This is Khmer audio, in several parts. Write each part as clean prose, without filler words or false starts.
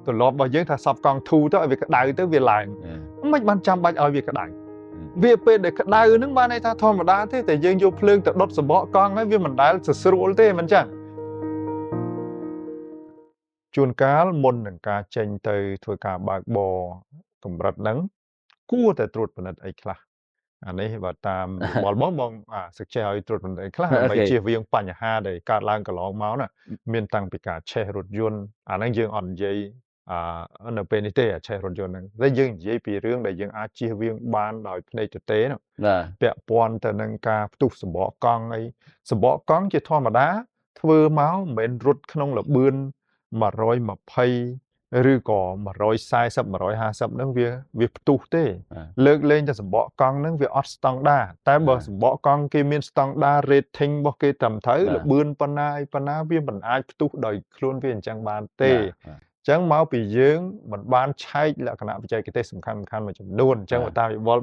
tôi lọt bao nhiêu thà sập con thu tới việc đào tới việc lại mấy ban trăm bạch ở việc đào việc bên để đào nước ban này thà thon mà đá thếแต่យើងយកភ្លើងទៅដុតសបកកង់ហើយវាមិនដែលស្រួលទេមិនចឹងជួនកាលមុននឹងការចេញទៅធ្វើការបើកបរកម្រិតហ្នឹងគួរតែត្រួតពិនិត្យអីខ្លះអានេះបើតាមបលបងសិក្សាឲ្យត្រួតពិនិត្យអីខ្លះដើម្បីជៀសវាងបញ្ហាដែលកើតឡើងកន្លងមកណាមានតាំងពីការឆេះរថយន្តអាហ្នឹងយើងអត់និយាយនៅពេលនេះទេឆេះរថយន្តហ្នឹងតែយើងនិយាយពីរឿងដែលយើងអាចជៀសវាងបានដោយភ្នែកទទេណាពាក់ព័ន្ធទៅនឹងការផ្ទុះសម្បកកង់អីសម្បកកង់ជាធម្មតាធ្វើមកមិនមែនរត់ក្នុងល្បឿន120ឬក៏140 150ហ្នឹងវាផ្ទុះទេលើកលែងតែសម្បកកង់ហ្នឹងវាអត់ស្តង់ដារតែបើសម្បកកង់គេមានស្តង់ដារ rating របស់គេត្រឹមត្រូវល្បឿនប៉ុណ្ណាវាមិនអាចផ្ទុះដោយខ្លួនវាអញ្ចឹងបានទេអញ្ចឹងមកពីយើងមិនបានឆែកលក្ខណៈបច្ចេកទេសសំខាន់មួយចំនួនអញ្ចឹងតាមយោបល់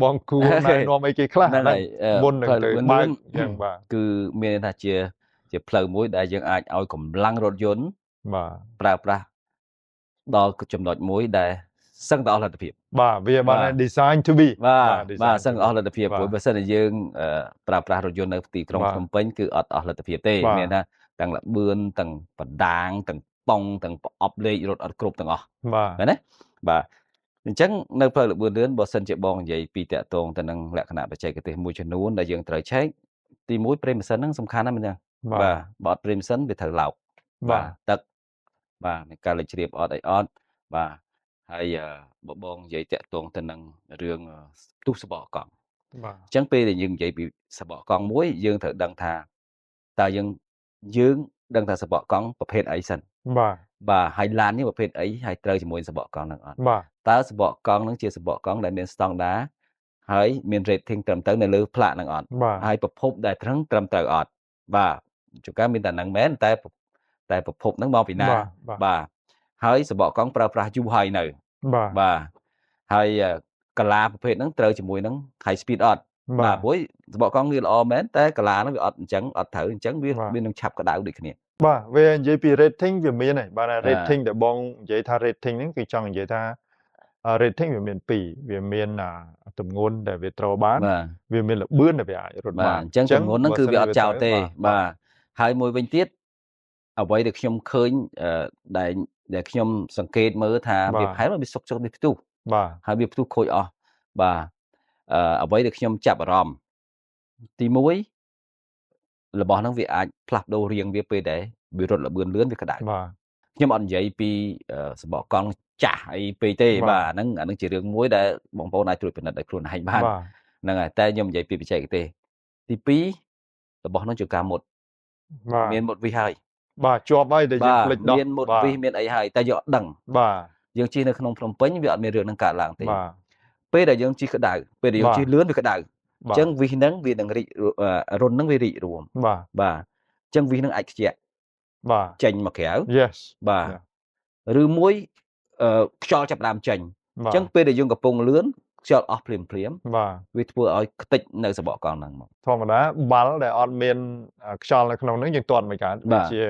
បងគួរណែនាំអីគេខ្លះហ្នឹងមុននឹងទៅបើកអញ្ចឹងបាទគឺមានថាជាផ្លូវមួយដែលយើងអាចឲ្យកម្លាំងរថយន្តបាទប្រើប្រាស់ដល់ចំណុចមួយដែលសឹងតែអស់លទ្ធភាពបាទវាបាន design to be បាទសឹងអស់លទ្ធភាពព្រោះបើសិនជាយើងប្រើប្រាស់រថយន្តនៅទីក្រុងភ្នំពេញគឺអត់អស់លទ្ធភាពទេមានថាទាំងល្បឿនទាំងបណ្ដាងទាំងប៉ុងទាំងប្រអប់លេខរថអត់គ្រប់ទាំងអស់បាទណាបាទអញ្ចឹងនៅផ្លូវល្បឿនលឿនបើសិនជាបងនិយាយពីតាក់ទងទៅនឹងលក្ខណៈបច្ចេកទេសមួយចំនួនដែលយើងត្រូវឆែកទី1ប្រេមម៉ាស៊ីនហ្នឹងសំខាន់ណាស់មែនទេបាទបើអត់ប្រេមម៉ាស៊ីនវាត្រូវឡោកបាទទឹកបាទមានការលេចជ្រាបអត់អីអត់បាទហើយបងនិយាយតាក់ទងទៅនឹងរឿងផ្ទុះសបកកង់បាទអញ្ចឹងពេលដែលយើងនិយាយពីសបកកង់មួយយើងត្រូវដឹងថាតើយើងដឹងថាសបកកង់ប្រភេទអីសិនបាទហើយឡាននេះប្រភេទអីហើយត្រូវជាមួយសបកកង់ហ្នឹងអត់តើសបកកង់ហ្នឹងជាសបកកង់ដែលមានស្តង់ដារហើយមាន rating ត្រឹមត្រូវនៅលើផ្លាកហ្នឹងអត់ហើយប្រភពដែលត្រឹមត្រូវអត់បាទជួនកាលមានតែហ្នឹងមែនតែប្រភពហ្នឹងមកពីណាបាទហើយសបកកង់ប្រើប្រាស់យូរហើយនៅបាទហើយកលាប្រភេទហ្នឹងត្រូវជាមួយនឹង high speed អត់បាទព្រោះសបកកង់វាល្អមែនតែកលាហ្នឹងវាអត់អញ្ចឹងអត់ត្រូវអញ្ចឹងវានឹងឆាប់ក្តៅដូចគ្នាបាទវានិយាយពី rating វាមានហើយបាទ rating ដែលបងនិយាយថា rating ហ្នឹងគឺចង់និយាយថា rating វាមាន2វាមានទម្ងន់ដែលវាត្រូវបានវាមានល្បឿនដែលវាអាចរត់បានអញ្ចឹងទម្ងន់ហ្នឹងគឺវាអត់ចោលទេបាទហើយមួយវិញទៀតអ្វីដែលខ្ញុំឃើញដែលខ្ញុំសង្កេតមើលថាវាប្រហែលវាសុកចុះនេះផ្ទុះបាទហើយវាផ្ទុះខូចអស់បាទអ្វីដែលខ្ញុំចាប់អារម្មណ៍ទី1របស់ហ្នឹងវាអាចផ្លាស់ប្ដូររាងវាពេលដែលវារត់ល្បឿនលឿនវាក្តៅបាទខ្ញុំអត់និយាយពីសបកកង់ចាស់អីពេកទេបាទអាហ្នឹងជារឿងមួយដែលបងប្អូនអាចត្រួតពិនិត្យដោយខ្លួនឯងបានហ្នឹងហើយតែខ្ញុំនិយាយពីបច្ចេកទេសទី2របស់ហ្នឹងជាការមុតមានមុតវិសហើយបាទជាប់ហើយតែយើងភ្លេចដោះមានមុតវិសមានអីហើយតែយើងអត់ដឹងបាទយើងជិះនៅក្នុងភ្នំពេញវាអត់មានរឿងហ្នឹងកើតឡើងទេបាទពេលដែលយើងជិះក្តៅពេលដែលយើងជិះលឿនវាក្តៅអញ្ចឹងវិសហ្នឹងវានឹងរីករុនហ្នឹងវារីករួមបាទអញ្ចឹងវិសហ្នឹងអាចខ្ជាក់បាទចេញមកក្រៅ yes បាទឬមួយខ្យល់ចាប់ដើមចេញអញ្ចឹងពេលដែលយើងកំពុងលឿនខ្យល់អស់ភ្លាមបាទវាធ្វើឲ្យខ្ទេចនៅសបកកង់ហ្នឹងមកធម្មតាបាល់ដែលអត់មានខ្យល់នៅក្នុងហ្នឹងយើងទាត់មិនកើតវាជា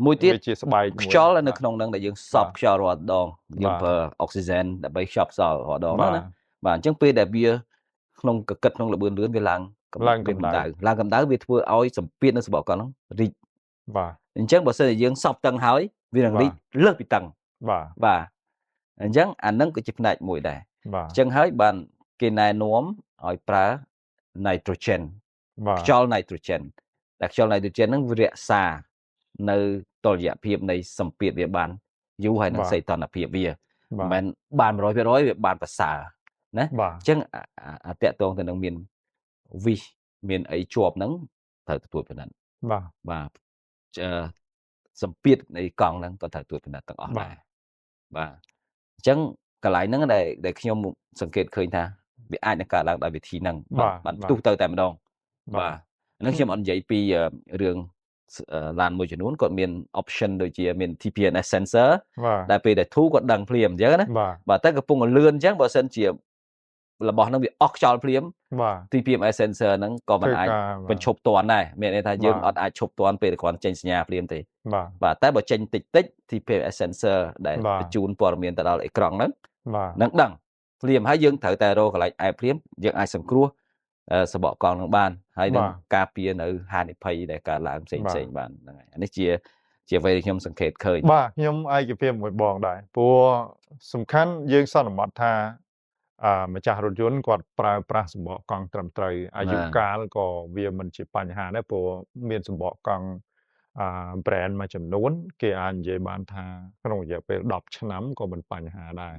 មួយទៀតជាស្បែកខ្យល់នៅក្នុងហ្នឹងដែលយើងសប់ខ្យល់រាល់ដងយើងប្រើអុកស៊ីហ្សែនដើម្បីខ្ចប់ខ្យល់រាល់ដងណាបាទអញ្ចឹងពេលដែលវាក្នុងកកិតក្នុងល្បឿនលឿនវាឡើងកម្ដៅវាធ្វើឲ្យសម្ពាធនៅសបកកង់ហ្នឹងរីកបាទអញ្ចឹងបើសិនជាយើងសប់តឹងហើយវានឹងរីកលើសពីតឹងបាទអញ្ចឹងអានឹងក៏ជាផ្នែកមួយដែរអញ្ចឹងហើយបានគេណែនាំឲ្យប្រើ nitrogen ខ្យល់ nitrogen តែខ្យល់ nitrogen ហ្នឹងវារក្សានៅតុល្យភាពនៃសម្ពាធវាបានយូរហើយនឹងសីតុណ្ហភាពវាមិនមែនបាន 100% វាបានប្រសើរណាអញ្ចឹងអាតាក់ទងទៅនឹងមានវិសមានអីជាប់ហ្នឹងត្រូវទទួលពិនិត្យបាទសម្ពាធនៃកង់ហ្នឹងក៏ត្រូវទទួលពិនិត្យទាំងអស់ដែរបាទអញ្ចឹងកន្លែងហ្នឹងដែលខ្ញុំសង្កេតឃើញថាវាអាចនឹងកើតឡើងដោយវិធីហ្នឹងបាទផ្ទុះទៅតែម្ដងបាទហ្នឹងខ្ញុំអត់និយាយពីរឿងឡានមួយចំនួនគាត់មាន option ដូចជាមាន TPMS sensor ដែលពេលដែលធូរគាត់ដឹងភ្លាមអញ្ចឹងណាបាទតែកំពុងលឿនអញ្ចឹងបើសិនជា របស់ហ្នឹងវាអស់ខ្យល់ភ្លាម បាទ ទី PMS sensor ហ្នឹងក៏មិនអាចបញ្ឈប់តាន់ដែរមានន័យថាយើងអត់អាចឈប់តាន់ពេលគ្រាន់ចេញសញ្ញាភ្លាមទេ បាទតែបើចេញតិចទី PMS sensor ដែលបញ្ជូនព័ត៌មានទៅដល់អេក្រង់ហ្នឹងនឹងដឹងភ្លាមហើយយើងត្រូវតែរកកន្លែងអែបភ្លាមយើងអាចសង្គ្រោះសបកកង់នឹងបានហើយនឹងការពារនៅហានិភ័យដែលកើតឡើងផ្សេងបានហ្នឹងហើយអានេះជាអ្វីដែលខ្ញុំសង្កេតឃើញបាទខ្ញុំឯកភាពមួយបងដែរព្រោះសំខាន់យើងសន្មតថាម្ចាស់រថយន្តគាត់ប្រើប្រាស់សម្បកកង់ត្រឹមត្រូវអាយុកាលក៏វាមិនជាបញ្ហាដែរព្រោះមានសម្បកកង់ brand មួយចំនួនគេអាចនិយាយបានថាក្នុងរយៈពេល10ឆ្នាំក៏មិនបញ្ហាដែរ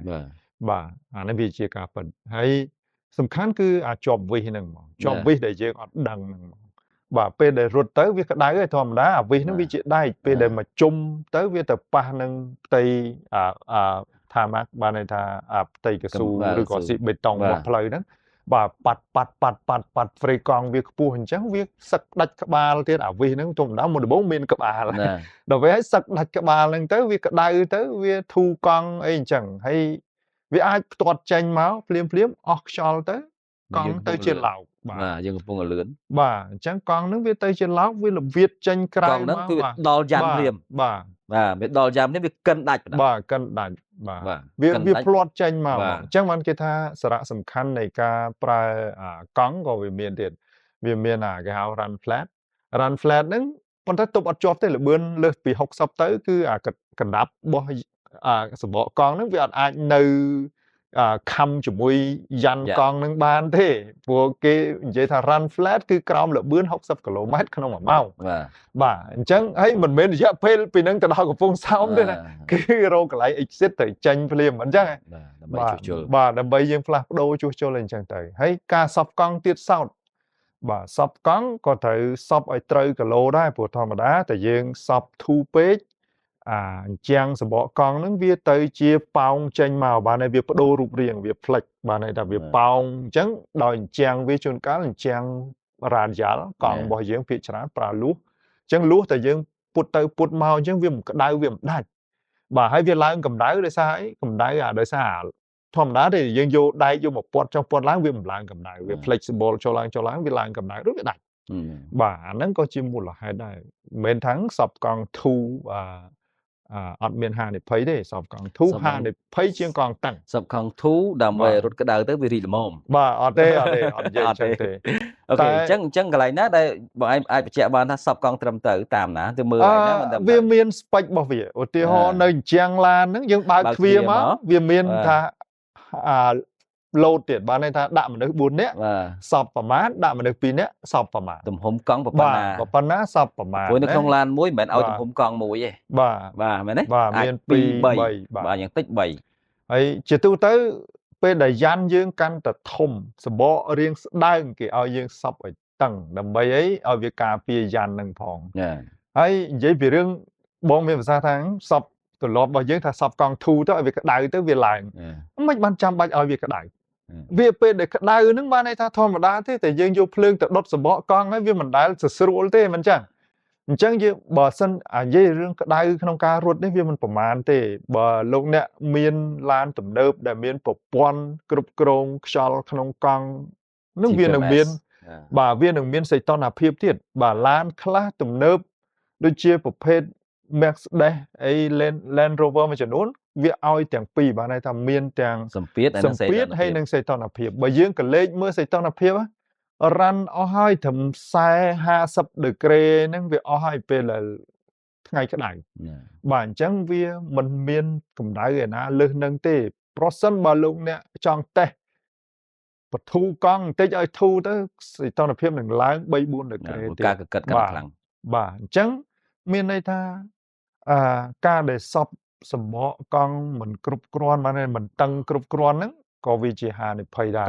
បាទអានេះវាជាការពិតហើយសំខាន់គឺអាចប់វិសហ្នឹងហ្មងជាប់វិសដែលយើងអត់ដឹងហ្នឹងហ្មងបាទពេលដែលរត់ទៅវាក្តៅឯធម្មតាអាវិសហ្នឹងវាជាដែកពេលដែលមកជុំទៅវាទៅប៉ះនឹងផ្ទៃថាម៉ាក់បានន័យថាផ្ទៃកស៊ូឬក៏ស៊ីបេតុងរបស់ផ្លូវហ្នឹងបាទប៉ាត់ហ្វ្រេកង់វាខ្ពស់អញ្ចឹងវាសឹកដាច់ក្បាលទៀតអាវិសហ្នឹងធម្មតាមុនដំបូងមានក្បាលដល់ពេលឲ្យសឹកដាច់ក្បាលហ្នឹងទៅវាក្តៅទៅវាធូរកង់អីអញ្ចឹងហើយវាអាចផ្ទាត់ចេញមកភ្លាមអស់ខ្យល់ទៅកង់ទៅជាឡោកបាទយើងកំពុងលឿនបាទអញ្ចឹងកង់ហ្នឹងវាទៅជាឡោកវាលវៀតចេញក្រៅមកកង់ហ្នឹងគឺដល់យ៉ាំភ្លាមបាទវាដល់យ៉ាំនេះវាកិនដាច់បាទកិនដាច់បាទវាផ្លាត់ចេញមកអញ្ចឹងបានគេថាសារៈសំខាន់នៃការប្រើកង់ក៏វាមានទៀតវាមានគេហៅ run flat ហ្នឹងប៉ុន្តែទប់អត់ជាប់ទេលបឿនលើសពី60ទៅគឺកណ្ដាប់របស់សម្បកកង់ហ្នឹងវាអត់អាចនៅខំជាមួយយ៉ាន់កង់នឹងបានទេព្រោះគេនិយាយថា run flat គឺក្រោមលបឿន60គីឡូម៉ែត្រក្នុង1ម៉ោងបាទអញ្ចឹងហើយមិនមែនរយៈពេលពីនឹងទៅដល់កំពង់សោមទេណាគឺរកកន្លែង exit ទៅចេញភ្លាមអញ្ចឹងដើម្បីជួសជុលបាទដើម្បីយើងផ្លាស់ប្ដូរជួសជុលអញ្ចឹងទៅហើយការសប់កង់ទៀតសោតបាទសប់កង់ក៏ត្រូវសប់ឲ្យត្រូវគីឡូដែរព្រោះធម្មតាតែយើងសប់ធូរពេកអញ្ចឹងសម្បកកង់ហ្នឹងវាទៅជាប៉ោងចេញមកបានហើយវាបដូររូបរាងវាផ្លិចបានហើយថាវាប៉ោងអញ្ចឹងដោយអញ្ចឹងវាជួនកាលអញ្ចឹងរ៉ាឌីយ៉ាល់កង់របស់យើងភាគច្រើនប្រើលួសអញ្ចឹងលួសតែយើងពុតទៅពុតមកអញ្ចឹងវាមិនក្តៅវាមិនដាច់បាទហើយវាឡើងកម្ដៅដោយសារអីកម្ដៅដោយសារធម្មតាទេយើងយកដែកយកមកពាត់ចុះពាត់ឡើងវាមិនឡើងកម្ដៅវា flexible ចូលឡើងវាឡើងកម្ដៅឬវាដាច់បាទអាហ្នឹងក៏ជាមូលហេតុដែរមិនមែនថាសពកង់ធូអត់មានហានិភ័យទេសពកង់ធូហានិភ័យជាងកង់តឹងសពកង់ធូដើម្បីរត់ក្តៅទៅវារីកល្មមបាទអត់ទេអត់និយាយចឹងទេអូខេអញ្ចឹងកន្លែងណាដែលបងឯងអាចបញ្ជាក់បានថាសពកង់ត្រឹមត្រូវតាមណាទៅមើលហើយណាវាមានស្ពេចរបស់វាឧទាហរណ៍នៅអញ្ចឹងឡានហ្នឹងយើងបើកទ្វារមកវាមានថាឡូតទៀតបានន័យថាដាក់មនុស្ស4នាក់សពប្រមាណដាក់មនុស្ស2នាក់សពប្រមាណទំហំកង់ប៉ុណ្ណាសពប្រមាណព្រោះនៅក្នុងឡានមួយមិនមែនឲ្យទំហំកង់មួយទេបាទមែនទេបាទមាន2 3បាទយ៉ាងតិច3ហើយជាទូទៅពេលដែលយ៉ាន់យើងកាន់តែធំសបករាងស្ដើងគេឲ្យយើងសពឲ្យតឹងដើម្បីអីឲ្យវាការពារយ៉ាន់នឹងផងហើយនិយាយពីរឿងបងមានភាសាថាសពទម្លាប់របស់យើងថាសពកង់ធូទៅឲ្យវាក្តៅទៅវាឡើងមិនបានចាំបាច់ឲ្យវាក្តៅវាពេលដែលក្តៅហ្នឹងបានន័យថាធម្មតាទេតែយើងយកភ្លើងទៅដុតសម្បកកង់ហើយវាមិនដែលស្រួលទេមិនចឹងអញ្ចឹងយើងបើសិននិយាយរឿងក្តៅក្នុងការរត់នេះវាមិនប្រមាណទេបើលោកអ្នកមានឡានទំនើបដែលមានប្រព័ន្ធគ្រប់គ្រងខ្យល់ក្នុងកង់នឹងវានឹងមានបាទវានឹងមានសីតុណ្ហភាពទៀតបាទឡានខ្លះទំនើបដូចជាប្រភេទ Mercedes អី Land Rover មួយចំនួនវាឲ្យទាំងពីរបានន័យថាមានទាំងសម្ពាធហើយនិងសីតុណ្ហភាពបើយើងក៏លេខមើលសីតុណ្ហភាពរ៉ាន់អស់ហើយត្រឹម40-50ដឺក្រេហ្នឹងវាអស់ហើយពេលថ្ងៃក្តៅបាទអញ្ចឹងវាមិនមានកម្ដៅឯណាលើសនឹងទេប្រសិនបើលោកអ្នកចង់តេស្តបធូរកង់បន្តិចឲ្យធូរទៅសីតុណ្ហភាពនឹងឡើង 3-4 ដឺក្រេទៀតការកកិតកាន់ខ្លាំងបាទអញ្ចឹងមានន័យថាការដែលសពសម្បកកង់មិនគ្រប់គ្រាន់បានមិនតឹងគ្រប់គ្រាន់ហ្នឹងក៏វាជាហានិភ័យដែរ